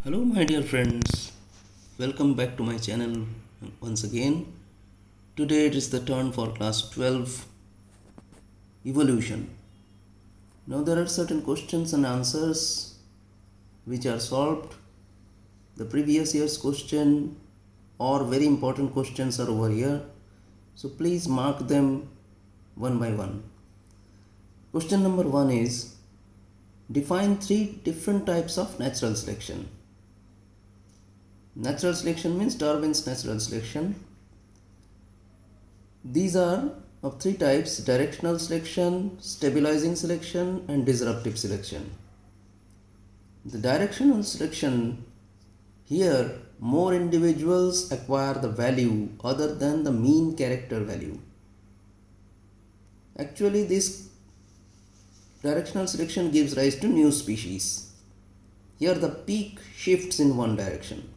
Hello, my dear friends. Welcome back to my channel once again. Today it is the turn for class 12 evolution. Now, there are certain questions and answers which are solved. The previous year's question or very important questions are over here. So, please mark them one by one. Question number 1 is define 3 different types of natural selection. Natural selection means Darwin's natural selection. These are of 3 types: directional selection, stabilizing selection, and disruptive selection. The directional selection, here more individuals acquire the value other than the mean character value. Actually, this directional selection gives rise to new species. Here the peak shifts in one direction.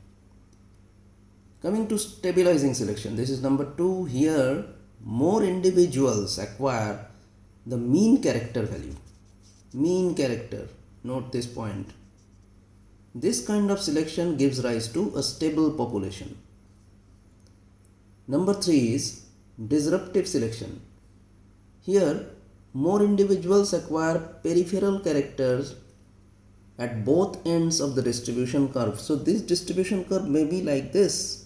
Coming to stabilizing selection, this is number 2. Here, more individuals acquire the mean character value. Mean character, note this point. This kind of selection gives rise to a stable population. Number 3 is disruptive selection. Here, more individuals acquire peripheral characters at both ends of the distribution curve. So, this distribution curve may be like this,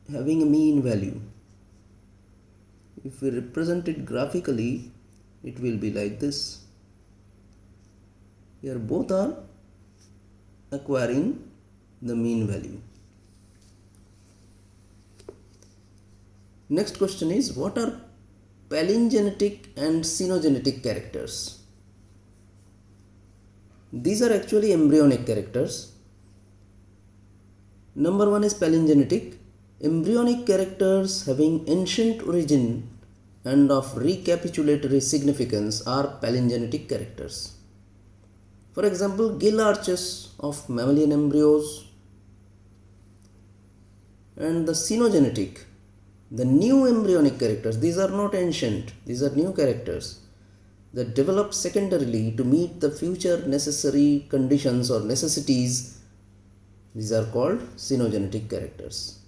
having a mean value. If we represent it graphically, it will be like this. Here both are acquiring the mean value. Next question is, what are palingenetic and cynogenetic characters? These are actually embryonic characters. Number 1 is palingenetic. Embryonic characters having ancient origin and of recapitulatory significance are palingenetic characters. For example, gill arches of mammalian embryos. And the cynogenetic, the new embryonic characters, these are not ancient, these are new characters that develop secondarily to meet the future necessary conditions or necessities. These are called cynogenetic characters.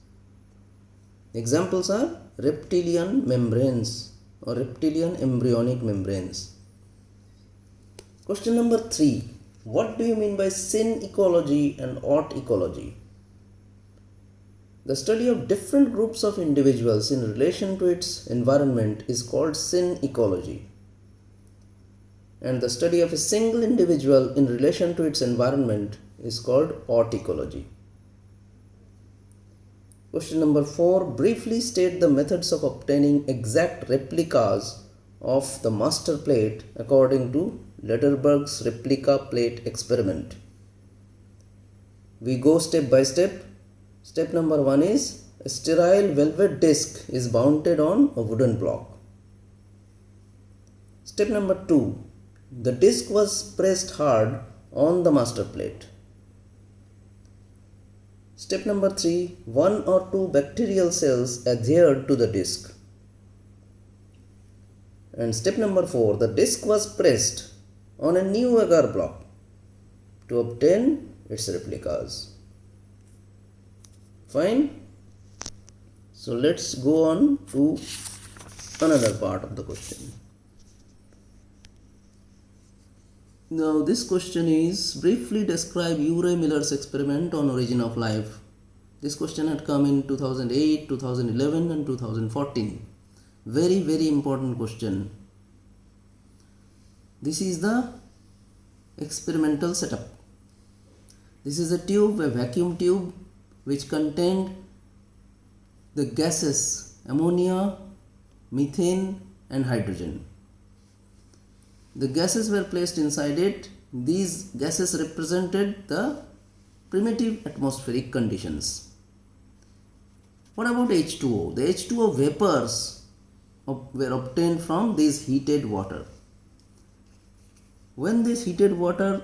Examples are reptilian membranes or reptilian embryonic membranes. Question number 3. What do you mean by syn ecology and aught ecology? The study of different groups of individuals in relation to its environment is called syn ecology. And the study of a single individual in relation to its environment is called aught ecology. Question number 4. Briefly state the methods of obtaining exact replicas of the master plate according to Lederberg's replica plate experiment. We go step by step. Step number 1 is a sterile velvet disc is mounted on a wooden block. Step number 2. The disc was pressed hard on the master plate. Step number 3. 1 or 2 bacterial cells adhered to the disc. And step number 4. The disc was pressed on a new agar block to obtain its replicas. Fine. So let's go on to another part of the question. Now this question is, briefly describe Urey Miller's experiment on origin of life. This question had come in 2008, 2011 and 2014. Very important question. This is the experimental setup. This is a tube, a vacuum tube, which contained the gases ammonia, methane and hydrogen. The gases were placed inside it. These gases represented the primitive atmospheric conditions. What about H2O? The H2O vapors were obtained from this heated water. When this heated water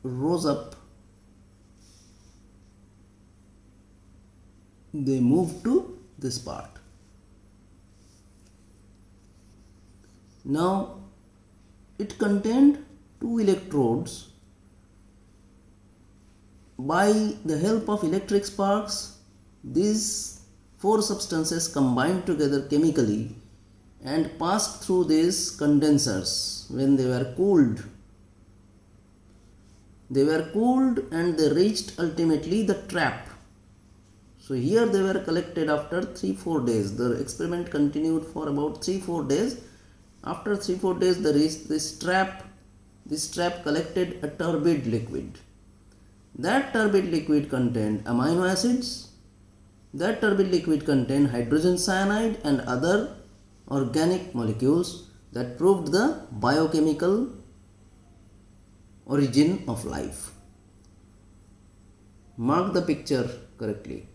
rose up, they moved to this part. Now, it contained two electrodes. By the help of electric sparks, these four substances combined together chemically and passed through these condensers when they were cooled. They were cooled and they reached ultimately the trap. So here they were collected after 3-4 days. The experiment continued for about 3-4 days. After 3-4 days they reached this trap. This trap collected a turbid liquid. That turbid liquid contained amino acids. That turbid liquid contained hydrogen cyanide and other organic molecules that proved the biochemical origin of life. Mark the picture correctly.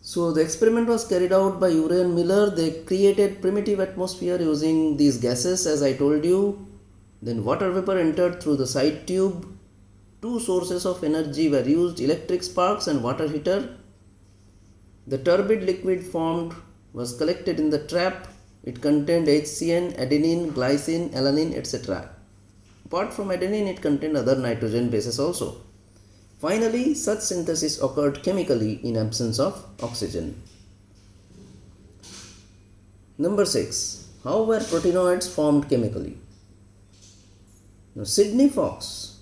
So the experiment was carried out by Urey and Miller. They created primitive atmosphere using these gases, as I told you. Then water vapor entered through the side tube. Two sources of energy were used, electric sparks and water heater. The turbid liquid formed was collected in the trap. It contained HCN, adenine, glycine, alanine, etc. Apart from adenine, it contained other nitrogen bases also. Finally, such synthesis occurred chemically in absence of oxygen. Number 6. How were proteinoids formed chemically? Now, Sidney Fox,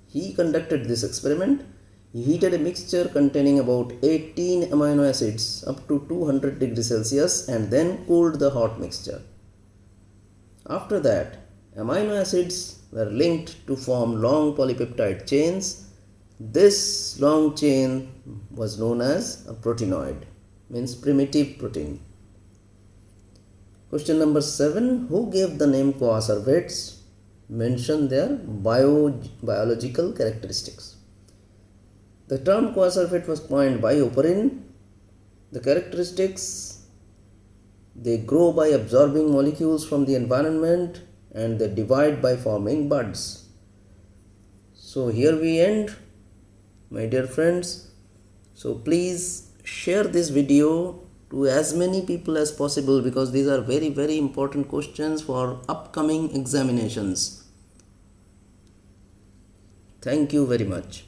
he conducted this experiment. He heated a mixture containing about 18 amino acids up to 200 degrees Celsius and then cooled the hot mixture. After that, amino acids were linked to form long polypeptide chains. This long chain was known as a proteinoid, means primitive protein. Question number 7. Who gave the name coacervates? Mention their biological characteristics. The term coacervate was coined by Oparin. The characteristics: they grow by absorbing molecules from the environment and they divide by forming buds. So here we end, my dear friends. So please share this video to as many people as possible, because these are very important questions for upcoming examinations. Thank you very much.